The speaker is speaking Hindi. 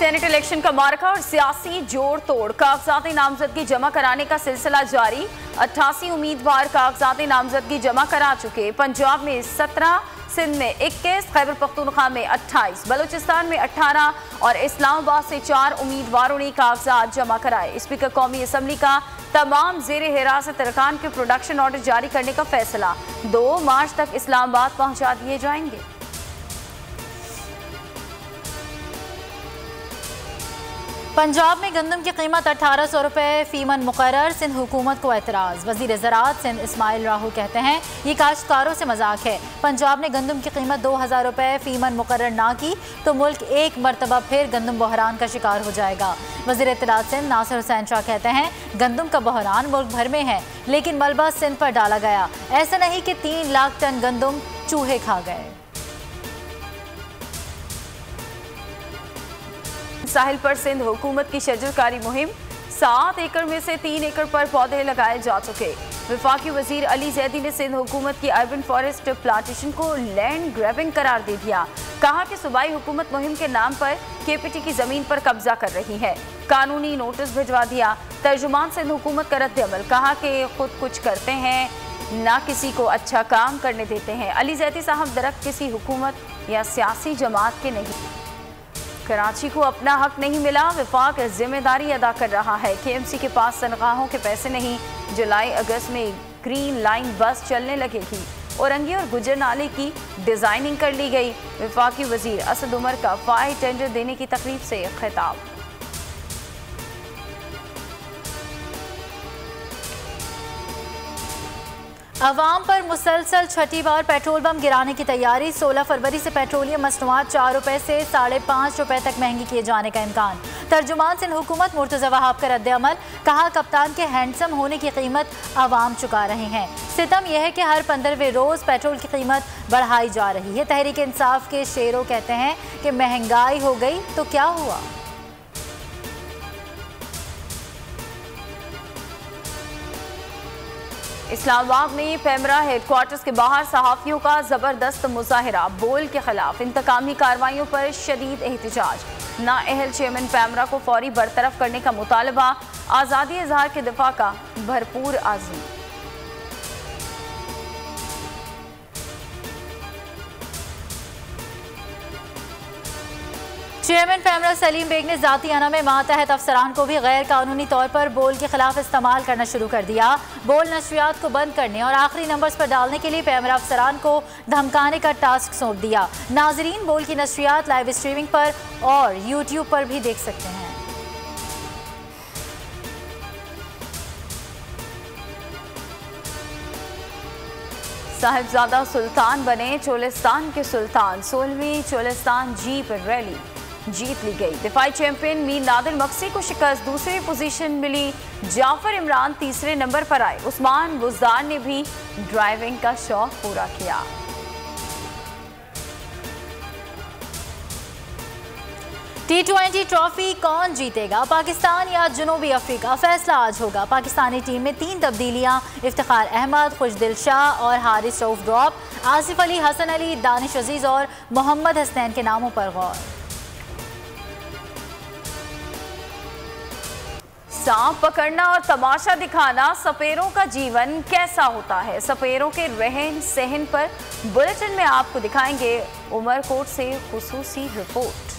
सेनेट इलेक्शन का मार्का और सियासी जोड़ तोड़। कागजाती नामजदगी जमा कराने का सिलसिला जारी। 88 उम्मीदवार कागजाती नामजदगी जमा करा चुके। पंजाब में 17, सिंध में 21, खैबर पख्तूनख्वा में 28, बलूचिस्तान में 18 और इस्लामाबाद से 4 उम्मीदवारों ने कागजात जमा कराए। स्पीकर कौमी असम्बली का तमाम जेर हिरासत अरकान के प्रोडक्शन ऑर्डर जारी करने का फैसला। 2 मार्च तक इस्लामाबाद पहुंचा दिए जाएंगे। पंजाब में गंदम की कीमत 1800 रुपये फीमन मुकर्रर। सिंध हुकूमत को एतराज़। वज़ीर ज़राअत सिंध इस्माइल राहू कहते हैं ये काश्तकारों से मजाक है। पंजाब ने गंदम की कीमत 2000 रुपये फीमन मुकर्रर ना की तो मुल्क एक मरतबा फिर गंदम बहरान का शिकार हो जाएगा। वज़ीर इत्तलात सिंध नासिर हुसैन शाह कहते हैं गंदम का बहरान मुल्क भर में है लेकिन मलबा सिंध पर डाला गया। ऐसा नहीं कि 3 लाख टन गंदम चूहे खा गए। साहिल पर सिंध हुकूमत की शजरकारी मुहिम। 7 एकड़ में से 3 एकड़ पर पौधे लगाए जा चुके। वफाकी वजीर अली जैदी ने सिंध हुकूमत की अर्बन फॉरेस्ट प्लांटेशन को लैंड ग्रैबिंग करार दे दिया। कहा कि सूबाई हुकूमत मुहिम के नाम पर केपीटी की जमीन पर कब्जा कर रही है। कानूनी नोटिस भिजवा दिया। तर्जुमान सिंध हुकूमत का रद्द-ए-अमल। कहा कि खुद कुछ करते हैं ना किसी को अच्छा काम करने देते हैं। अली जैदी साहब दरख्त किसी हुकूमत या सियासी जमात के नहीं। कराची को अपना हक नहीं मिला। वफाक जिम्मेदारी अदा कर रहा है। केएमसी के पास तनख्वाहों के पैसे नहीं। जुलाई अगस्त में ग्रीन लाइन बस चलने लगेगी। औरंगी और गुजर नाले की डिजाइनिंग कर ली गई। वफाकी वजीर असद उमर का फाई टेंडर देने की तकरीब से खिताब। अवाम पर मुसलसल छठी बार पेट्रोल बम गिराने की तैयारी। 16 फरवरी से पेट्रोलियम मसनूआत 4 रुपये से 5.5 रुपये तक महंगी किए जाने का इम्कान। तर्जुमान सिंध हुकूमत मुर्तज़ा वहाब का रद्द-ए-अमल। कहा कप्तान के हैंडसम होने की कीमत अवाम चुका रहे हैं। सितम यह है कि हर 15वें रोज़ पेट्रोल की कीमत बढ़ाई जा रही है। तहरीक इंसाफ के शेरों कहते हैं कि महंगाई हो गई तो क्या हुआ। इस्लामाबाद में पेमरा हेडक्वार्टर्स के बाहर सहाफ़ियों का जबरदस्त मुजाहिरा। बोल के खिलाफ इंतकामी कार्रवाइयों पर शदीद एहतजाज। नाअहल चेयरमैन पेमरा को फौरी बरतरफ करने का मुतालबा। आज़ादी इजहार के दिफा का भरपूर आज़म। चेयरमैन पेमरा सलीम बेग ने ज़ाती अना में मातहत अफसरान को भी गैर कानूनी तौर पर बोल के खिलाफ इस्तेमाल करना शुरू कर दिया। बोल नशरियात को बंद करने और आखिरी नंबर्स पर डालने के लिए पेमरा अफसरान को धमकाने का टास्क सौंप दिया। नाजरीन बोल की नशरियात लाइव स्ट्रीमिंग पर और यूट्यूब पर भी देख सकते हैं। साहिबजादा सुल्तान बने चोलिस्तान के सुल्तान। 16वीं चोलिस्तान जीप रैली जीत ली गई। दिफाई चैंपियन मीर नादिर मक्सी को शिकस्त। दूसरी पोजीशन मिली। जाफर इमरान तीसरे नंबर पर आए। उस्मान बुज़दार ने भी ड्राइविंग का शौक पूरा किया। T20 ट्रॉफी कौन जीतेगा, पाकिस्तान या जनूबी अफ्रीका? फैसला आज होगा। पाकिस्तानी टीम में 3 तब्दीलियां। इफ्तिखार अहमद, खुशदिल शाह और हारिस रऊफ ड्रॉप। आसिफ अली, हसन अली, दानिश अजीज और मोहम्मद हसनैन के नामों पर गौर। सांप पकड़ना और तमाशा दिखाना। सपेरों का जीवन कैसा होता है? सपेरों के रहन सहन पर बुलेटिन में आपको दिखाएंगे। उमरकोट से खुसूसी रिपोर्ट।